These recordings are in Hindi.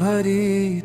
भरी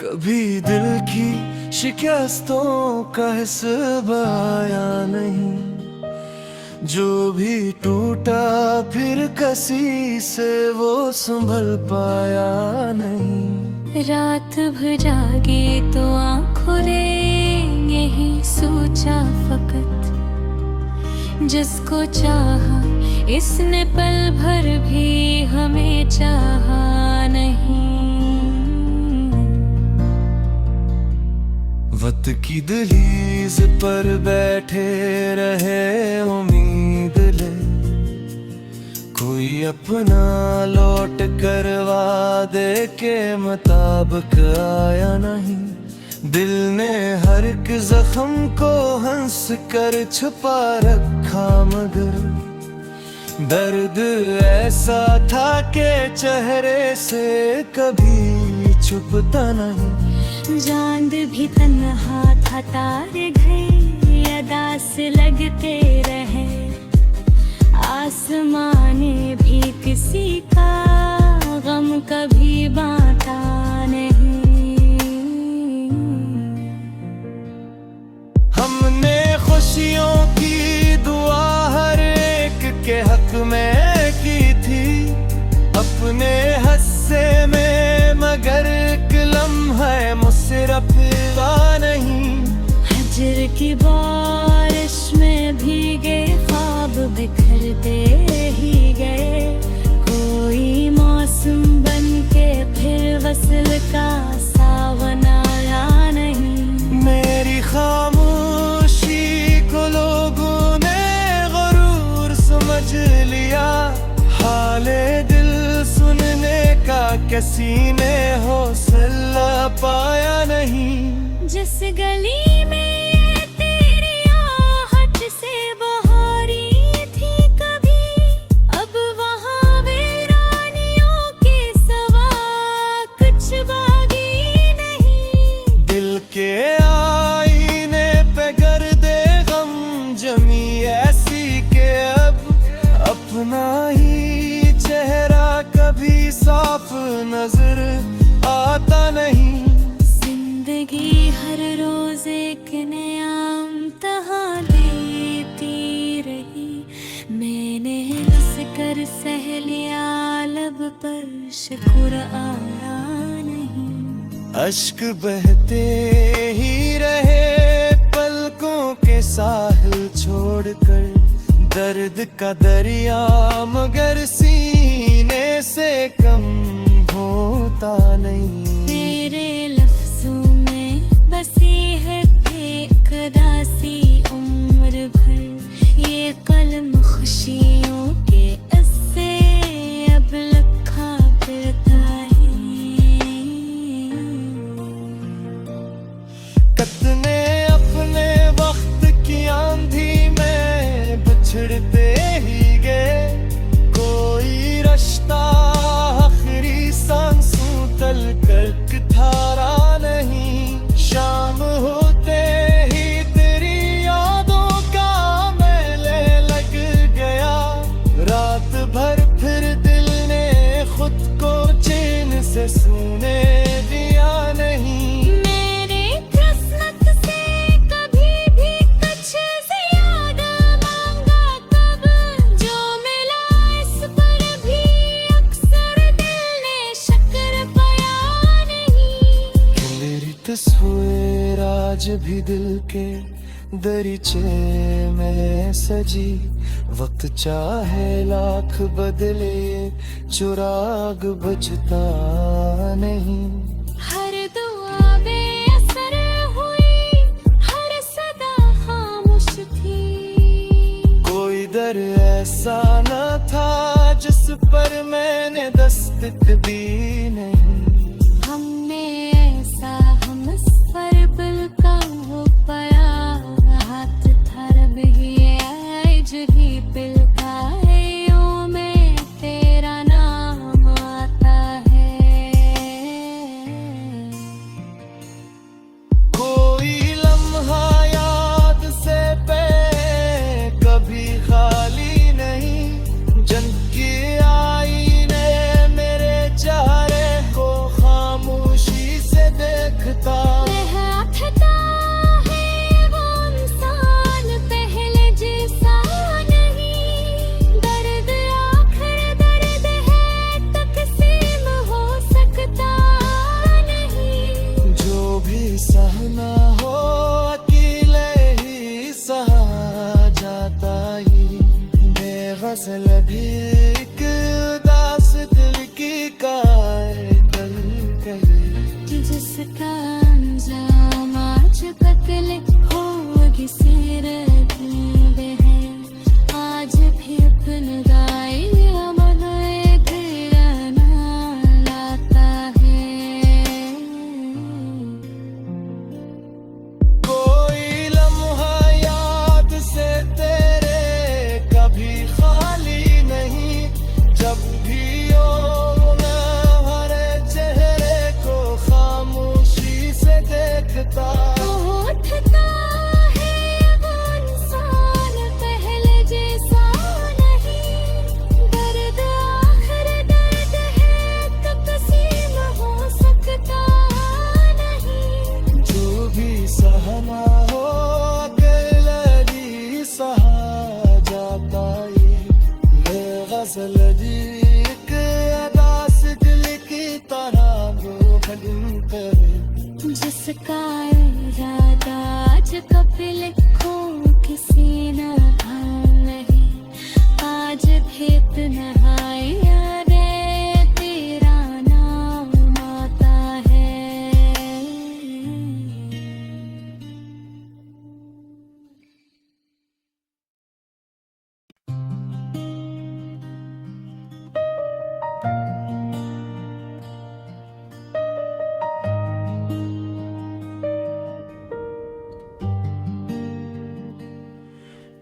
कभी दिल की शिकस्तों का हिस्सा आया नहीं, जो भी टूटा फिर कसी से वो संभल पाया नहीं। रात भर जागे तो आँख खुले, यही सोचा फकत जिसको चाहा इसने पल भर भी हमें चाहा नहीं। वक्त की दहलीज पर बैठे रहे उम्मीद ले, कोई अपना लौट कर वादे के मुताबिक आया नहीं। दिल ने हर एक जख्म को हंस कर छुपा रखा, मगर दर्द ऐसा था कि चेहरे से कभी छुपता नहीं। चांद भी तन्हा था, तारे गए अदा से लगते रहे, आसमाने भी किसी का गम कभी बांटा नहीं। हमने खुशियों की दुआ हर एक के हक में की थी, अपने हस्से में, मगर एक लम्हा मुसरफ नहीं। हजर की बारिश में भीगे ख्वाब बिखरते ही गए, कोई मौसम बन के फिर वसल का सावन आया नहीं। मेरी खामोशी को लोगों ने गरूर समझ लिया, हाले दिल सुनने का किसी ने हौसला पाया नहीं। जिस गली में ये तेरी आहट से बहारी थी कभी, अब वहाँ वीरानियों के सवा कुछ बाकी नहीं। दिल के आईने पे गर्दे गम जमी ऐसी के अब अपना ही चेहरा कभी साफ नजर आता नहीं। जिंदगी हर रोज एक नया इम्तिहान देती रही, मैंने हंस कर सह लिया, लब पर शुक्र आया नहीं। अश्क बहते ही रहे पलकों के साहिल छोड़कर, दर्द का दरिया मगर सीने से कम होता नहीं। तेरे लफ्जों में बसी है एक उदासी उम्र भर, ये कलम खुशियों के इससे अब लिखा फिरता है। कितने अपने वक्त की आंधी में बिछड़ते ही गए, कोई रिश्ता आखिरी सांसों तल कर थारा नहीं। शाम होते ही तेरी यादों का मेले लग गया, रात भर फिर दिल ने खुद को चैन से सोने दिया नहीं। मेरी किस्मत से कभी भी कुछ ज्यादा मांगा तब, जो मिला इस पर भी अक्सर दिल ने शक्र पाया नहीं। मेरी तस्वीर आज भी दिल के दरीचे में सजी, वक्त चाहे लाख बदले चुराग बजता नहीं। हर दुआ बेअसर हुई, हर सदा खामोश थी, कोई दर ऐसा न था जिस पर मैंने दस्तक दी नहीं। हमने ऐसा हम पर बिल का हो पाया, हाथ थर भी आज ही पिल का है, यूं में तेरा नाम आता है।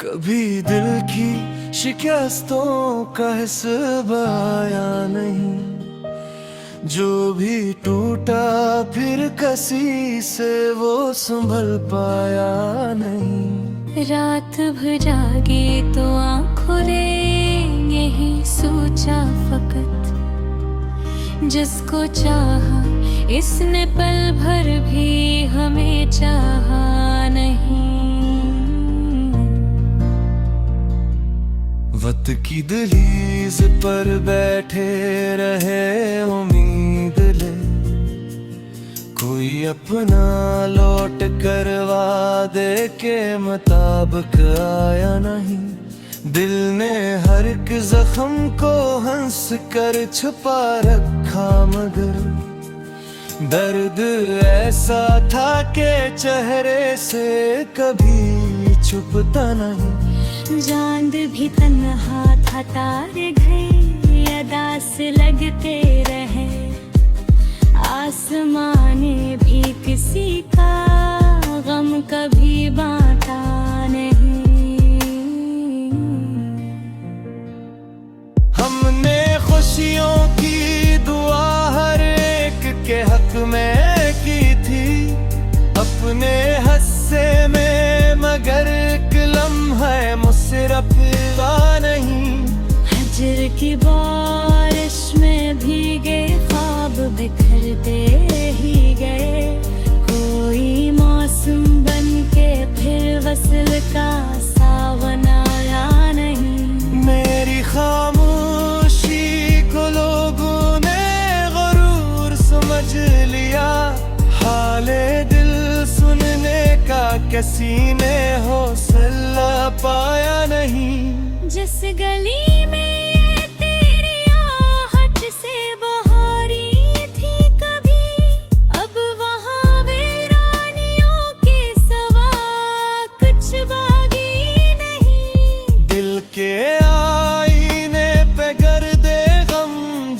कभी दिल की शिकस्तों का हिस्सा आया नहीं जो भी टूटा फिर कसी से वो संभल पाया नहीं रात भर जागे तो आँखों रे यही सोचा फकत जिसको चाहा इसने पल भर भी हमें चाहा नहीं वक्त की दहलीज पर बैठे रहे उम्मीद ले कोई अपना लौट कर वादे के मुताबिक आया नहीं दिल ने हर एक जख्म को हंस कर छुपा रखा मगर दर्द ऐसा था कि चेहरे से कभी छुपता नहीं चांद भी तन्हा था तारे गए अदास लगते रहे आसमाने भी किसी का गम कभी बांटा नहीं हमने खुशियों की दुआ हर एक के हक में की थी अपने हस्से में मगर एक लम्हा मुसरफ नहीं हजर की बारिश में भीगे ख्वाब बिखरते ही गए कोई मौसम बन के फिर वसल का सावन आया नहीं मेरी खामोशी को लोगों ने गरूर समझ लिया हाले दिल सुनने का किसी ने हौसला पाया नहीं जिस गली में ये तेरी आहट से बहारी थी कभी अब वहाँ वीरानियों के सवा कुछ बाकी नहीं दिल के आईने पे गर्दे गम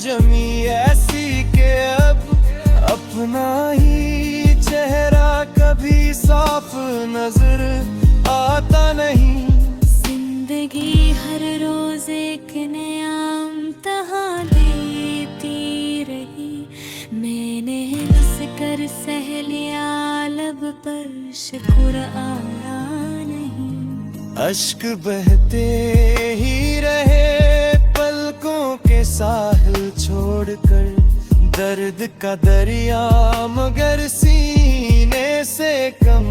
जमी ऐसी के अब अपना ही चेहरा कभी साफ नजर आता नहीं जिंदगी हर रोज एक नया इम्तिहान देती रही मैंने हंस कर सह लिया लब पर शुक्र आया नहीं अश्क बहते ही रहे पलकों के साहिल छोड़कर दर्द का दरिया मगर सीने से कम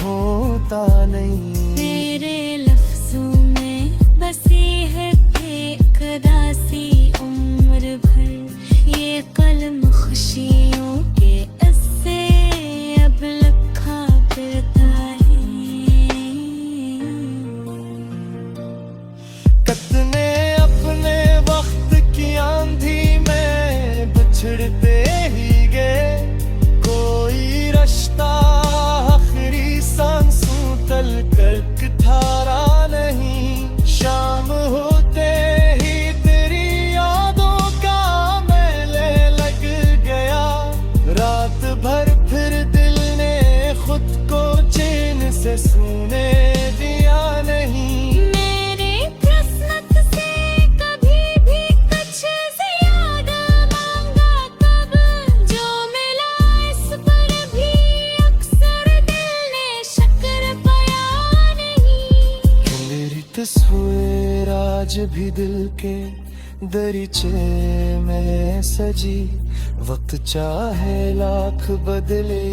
होता नहीं तेरे लफ्जों में बसी है एक दासी उम्र भर ये कलम खुशियों के इससे अब लिखा फिरता है कितने अपने वक्त की आंधी में बिछड़ते ही गए कोई रिश्ता आखिरी सांसों तल कर धारा नहीं शाम होते ही तेरी यादों का मेले लग गया रात भर फिर दिल ने खुद को चैन से सोने दिया नहीं मेरे किस्मत से कभी भी कुछ ज्यादा मांगा कब जो मिला इस पर भी अक्सर दिल ने शक्र पाया नहीं मेरी तस्वीर आज भी दिल के दरीचे में सजी वक्त चाहे लाख बदले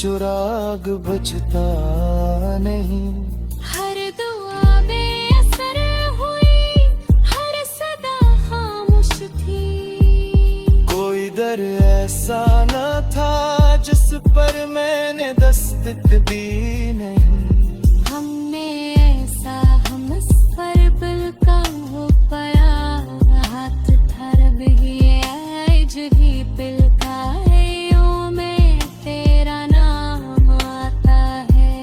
चुराग बचता नहीं हर दुआ बेअसर हुई हर सदा खामोश थी कोई दर ऐसा न था जिस पर मैंने दस्तक दी नहीं हमने ऐसा हम इस पर बिल का हो पाया हाथ थर भी ही पिल का है यूं में तेरा नाम आता है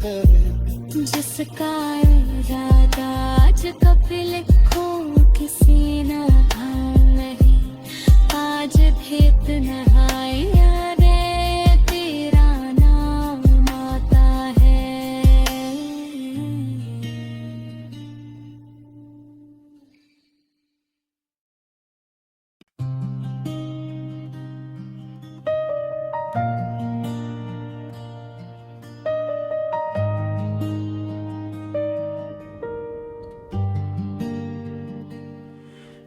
करे। जिसका इरादा आज कभी लिखो किसी न ध्यान नहीं, आज भेद नहाया रे तेरा नाम आता है।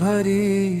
भरी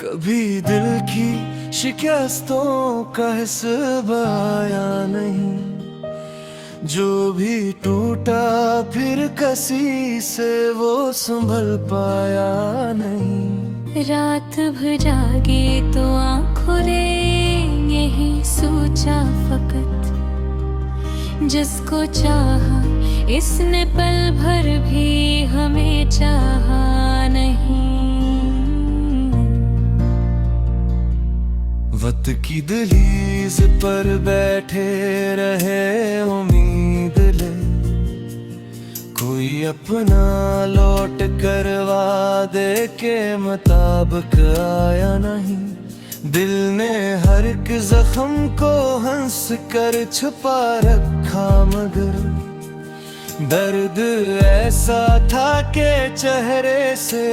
कभी दिल की शिकस्तों का हिस्सा आया नहीं, जो भी टूटा फिर कसी से वो संभल पाया नहीं। रात भर जागे तो आँखों रे यही सोचा फकत, जिसको चाहा इसने पल भर भी हमें चाहा नहीं। वक्त की दहलीज पर बैठे रहे उम्मीद ले, कोई अपना लौट कर वादे के मुताबिक आया नहीं। दिल ने हर एक जख्म को हंस कर छुपा रखा, मगर दर्द ऐसा था कि चेहरे से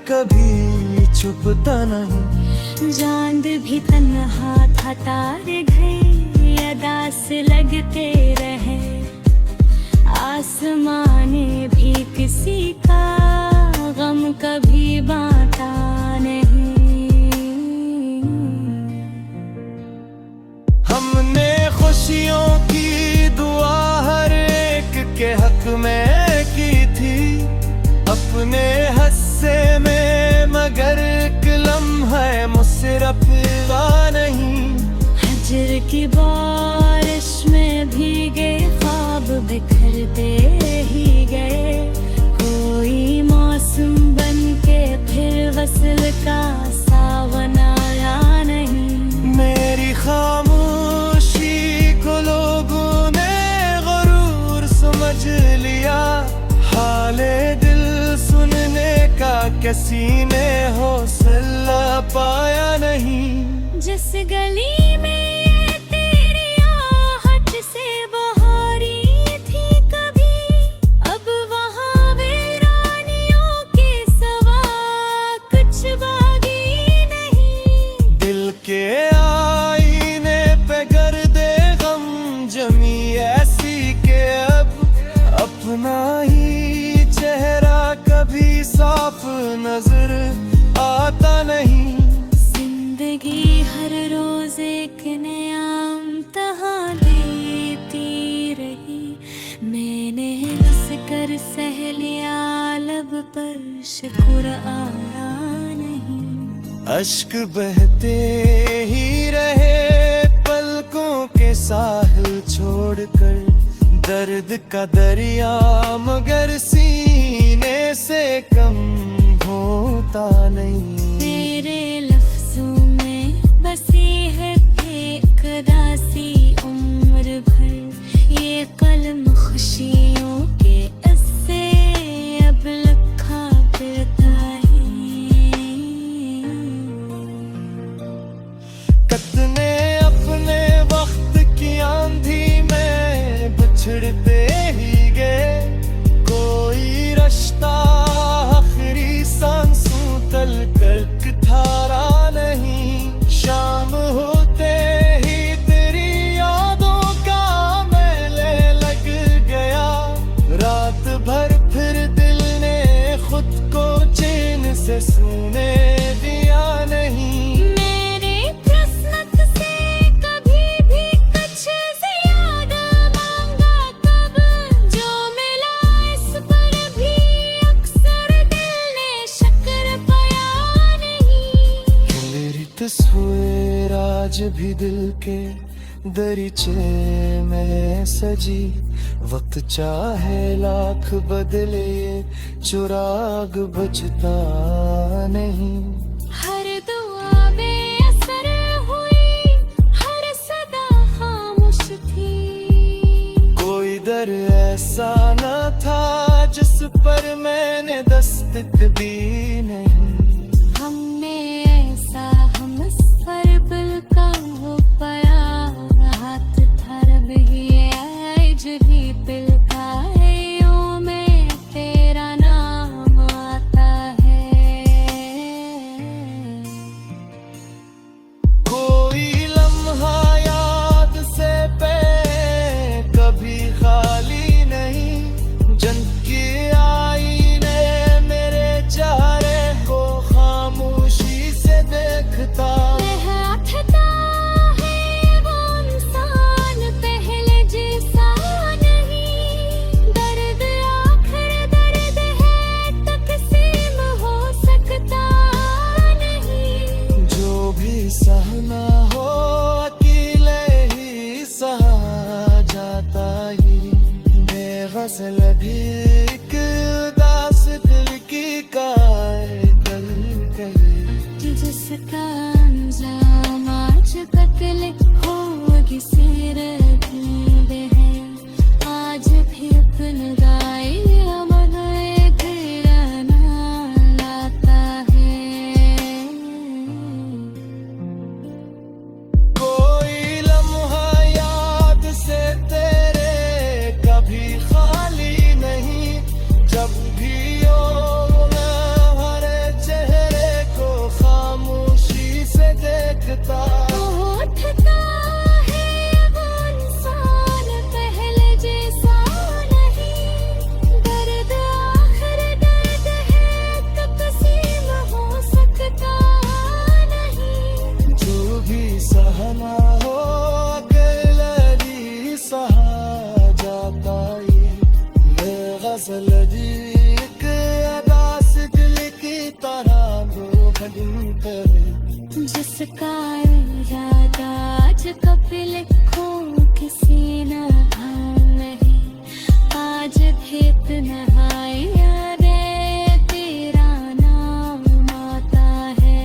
कभी छुपता नहीं। चांद भी तन्हा था, तारे घए अदास लगते रहे, आसमाने भी किसी का गम कभी बांटा नहीं। हमने खुशियों की दुआ हर एक के हक में की थी, अपने हस्से में, मगर एक लम्हा मुसरफ नहीं। हजर की बारिश में भीगे ख्वाब बिखरते ही गए, कोई मौसम बन के फिर वसल का सावन आया नहीं। मेरी खामोशी को लोगों ने गुरूर समझ लिया, हाले दिल सुनने का किसी ने हौसला पाया नहीं। जिस गली में ये तेरी आहट से बहारी थी कभी, अब वहाँ वीरानियों के सवा कुछ बाकी नहीं। दिल के आईने पे गर्दे गम जमी ऐसी के अब अपना ही चेहरा कभी साफ नजर आता नहीं। जिंदगी हर रोज एक नया इम्तिहान देती रही, मैंने हंस कर सह लिया, लब पर शुक्र आया नहीं। अश्क बहते ही रहे पलकों के साहिल छोड़कर, दर्द का दरिया मगर सीने से कम होता नहीं। तेरे लफ्जों में बसी है एक दासी उम्र भर, ये कलम खुशियों के इससे अब लिखा फिरता है। कितने अपने वक्त की आंधी में बिछड़ते ही गए, कोई रास्ता आखिरी सांसों तलक थारा नहीं। शाम होते ही तेरी यादों का मेले लग गया, रात भर फिर दिल ने खुद को चैन से सोने दिया नहीं। मेरे किस्मत से कभी भी कुछ ज्यादा मांगा कब, जो मिला इस पर भी अक्सर दिल ने शक्र पाया नहीं। मेरी तस्वीर आज भी दिल के दरीचे में सजी, वक्त चाहे लाख बदले, चुराग बजता नहीं। हर दुआ बेअसर हुई, हर सदा खामोश थी। कोई दर ऐसा न था जिस पर मैंने दस्तक दी नहीं। हमने ऐसा हमसफर बिल का हो पाया, हाथ थरब ही ऐज ही पिल का है, यूं में तेरा नाम आता है। कोई लम्हा याद से पे कभी खाली नहीं, जंग की आईने मेरे चेहरे को खामोशी से देखता। लहराता है वो इंसान पहले जैसा नहीं, दर्द आखिर दर्द है, तकसीम हो सकता नहीं। जो भी सहना हो अकेले ही सहा जाता ही। बेगज़ल भी एक उदास दिल की कायल करे, जिसका अंजाम आज कत्ल होगी सीरत में है। आज भी अपने दाई अमर तेरा नाम लाता है। कोई लम्हा याद से तेरे कभी खाली नहीं, जब भी हो मैं हरे चेहरे को खामोशी से देखता। उठता है वो इंसान पहले जैसा नहीं, दर्द आखिर दर्द है, तकसीम हो सकता नहीं। जो भी सहना हो अकेले ही सहा जाता ही। ये गज़ल जी एक अदास दिल की तरह धोखन करे, जिसका इरादा आज कपिल खो किसी न भान नहीं। आज भी इतना याद है, तेरा नाम आता है।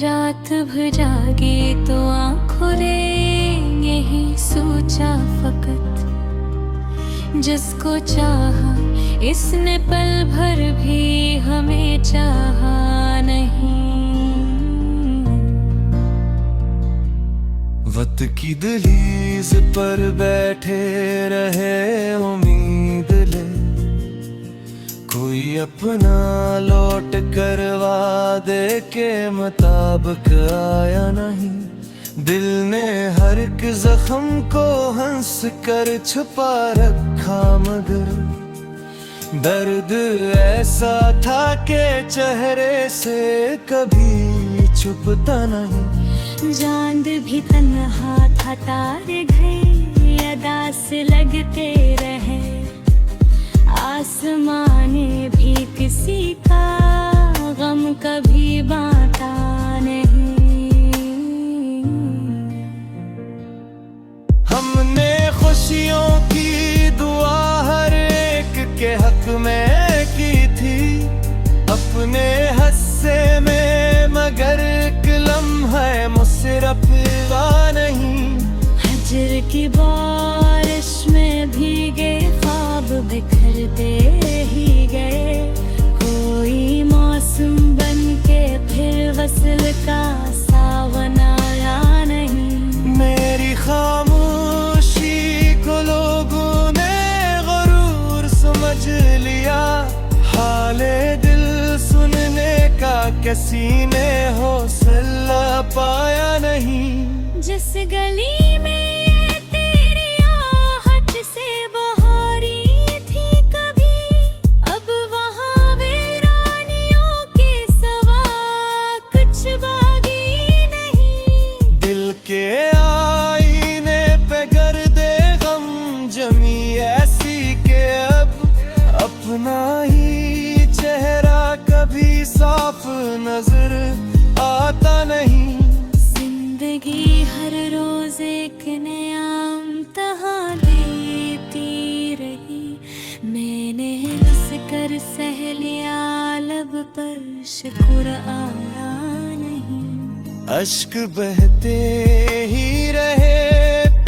रात भर जागे तो आँख खुले यही सोचा फकत जिसको चाहा इसने पल भर भी हमें चाहा नहीं वक्त की दहलीज पर बैठे रहे उम्मीद ले कोई अपना लौट कर वादे के मुताबिक आया नहीं दिल ने हर एक जख्म को हंस कर छुपा रखा मगर दर्द ऐसा था कि चेहरे से कभी छुपता नहीं चांद भी तन्हा था तारे गए अदास लगते रहे आसमाने भी किसी का गम कभी बांटा नहीं हमने खुशियों की दुआ हर एक के हक में की थी अपने हिस्से में मगर एक लम्हा मुसरफ नहीं हजर की बारिश में भीगे ख्वाब बिखरते ही गए कोई मौसम बन के फिर वसल किसी ने हौसला पाया नहीं। जिस गली में ये तेरी आहट से बहारी थी कभी, अब वहाँ वीरानियों के सवा कुछ बाकी नहीं। दिल के आईने पे गर्दे गम जमी ऐसी के अब अपना ही चेहरा कभी साफ नजर आता नहीं। जिंदगी हर रोज एक नया इम्तिहान देती रही, मैंने हंस कर सह लिया लब पर शुक्र आया नहीं। अश्क बहते ही रहे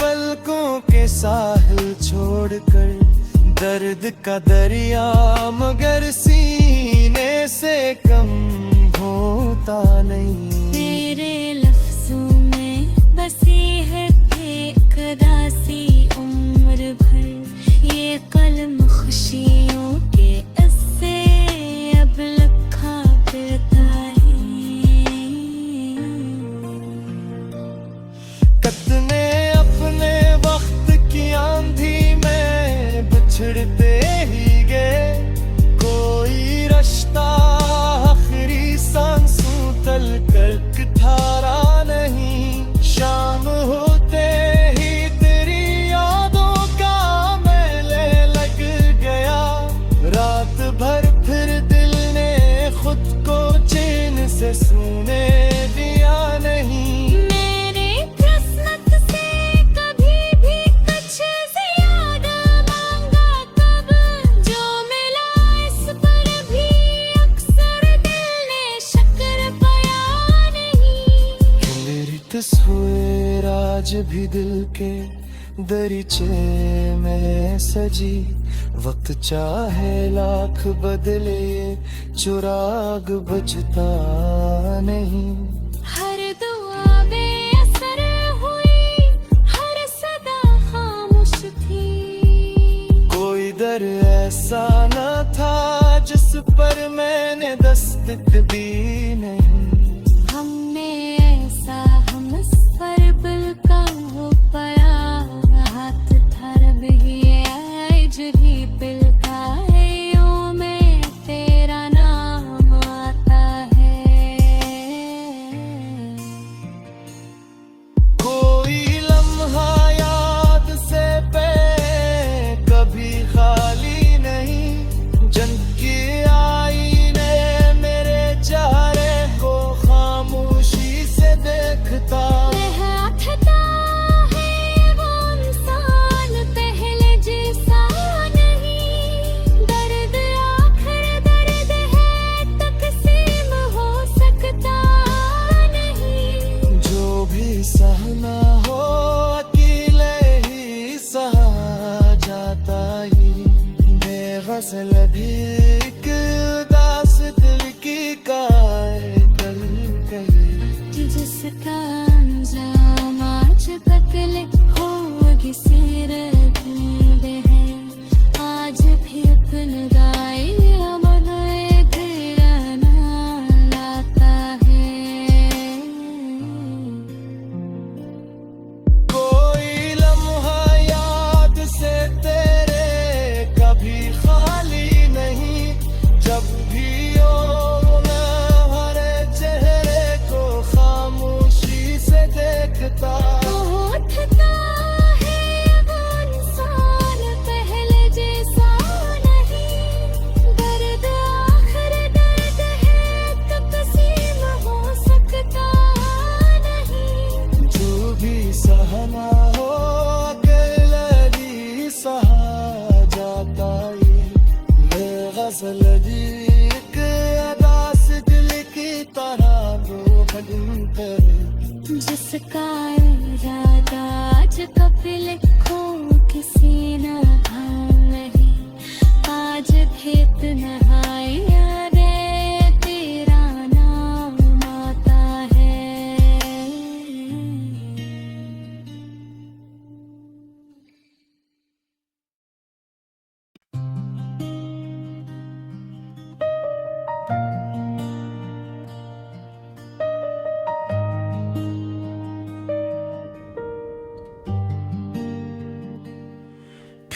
पलकों के साहिल छोड़कर, दर्द का दरिया मगर सीने से कम होता नहीं। तेरे लफ्जों में बसी है एक उदासी उम्र भर, ये कलम खुशियों के इससे अब लिखा फिरता है। कतने अपने वक्त की आंधी में बिछड़ते ही गए, कोई रास्ता आखिरी सांसों तल कर ठहरा नहीं। शाम होते ही तेरी यादों का मेले लग गया, रात भर फिर दिल ने खुद को चैन से सोने दिया नहीं। तस्वीर आज भी दिल के दरीचे में सजी, वक्त चाहे लाख बदले चुराग बजता नहीं। हर दुआ बेअसर हुई, हर सदा खामोश थी, कोई दर ऐसा न था जिस पर मैंने दस्तक दी नहीं। हमने ऐसा हम इस पर बिल का हो पाया, हाथ थर भी आज भी बिल का है, यूं में तेरा नाम आता है। कोई लम्हा याद से पे कभी खाली नहीं, जन की आईने मेरे चेहरे को खामोशी से देखता। रहता है वो इंसान पहले जैसा नहीं, दर्द आखिर दर्द है तकसीम हो सकता नहीं। जो भी सहना हो अकेले ही सहा जाता ही, बेगसल भी एक उदास दिल की कल कही। जिसका अंजाम आज बदले होगी सीरत में है, आज भी अपने गाए अमल तेरा नाम लाता है। कोई लम्हा याद से तेरे कभी खाली नहीं, जब भी हो मैं हरे चेहरे को खामोशी से देखता। उठता है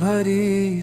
भरी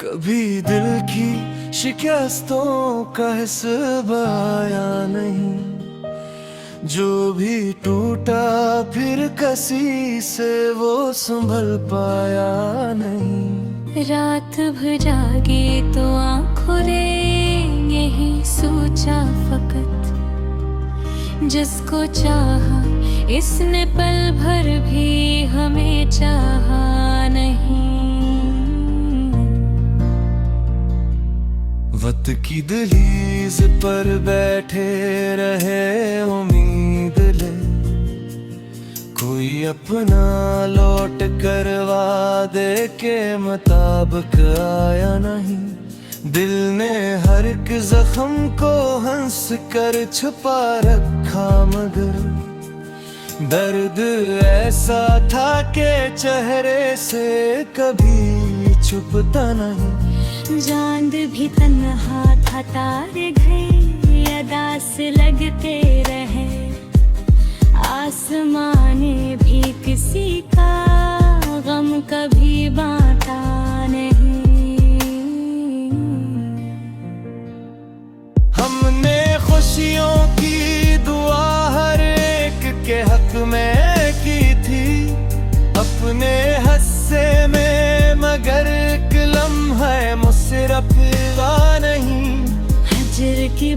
कभी दिल की शिकस्तों का हिस्सा आया नहीं, जो भी टूटा फिर कसी से वो संभल पाया नहीं। रात भर जागे तो आँखों रे यही सोचा फकत, जिसको चाहा इसने पल भर भी हमें चाहा नहीं। वक्त की दहलीज पर बैठे रहे उम्मीद ले, कोई अपना लौट कर वादे के मुताबिक आया नहीं। दिल ने हर एक जख्म को हंस कर छुपा रखा, मगर दर्द ऐसा था कि चेहरे से कभी छुपता नहीं। चांद भी तन्हा था, तारे गए अदास लगते रहे, आसमाने भी किसी का गम कभी बांटा नहीं। हमने खुशियों की दुआ हर एक के हक में की थी, अपने हस्से में, मगर एक लम्हा मुसरफ नहीं। हजर की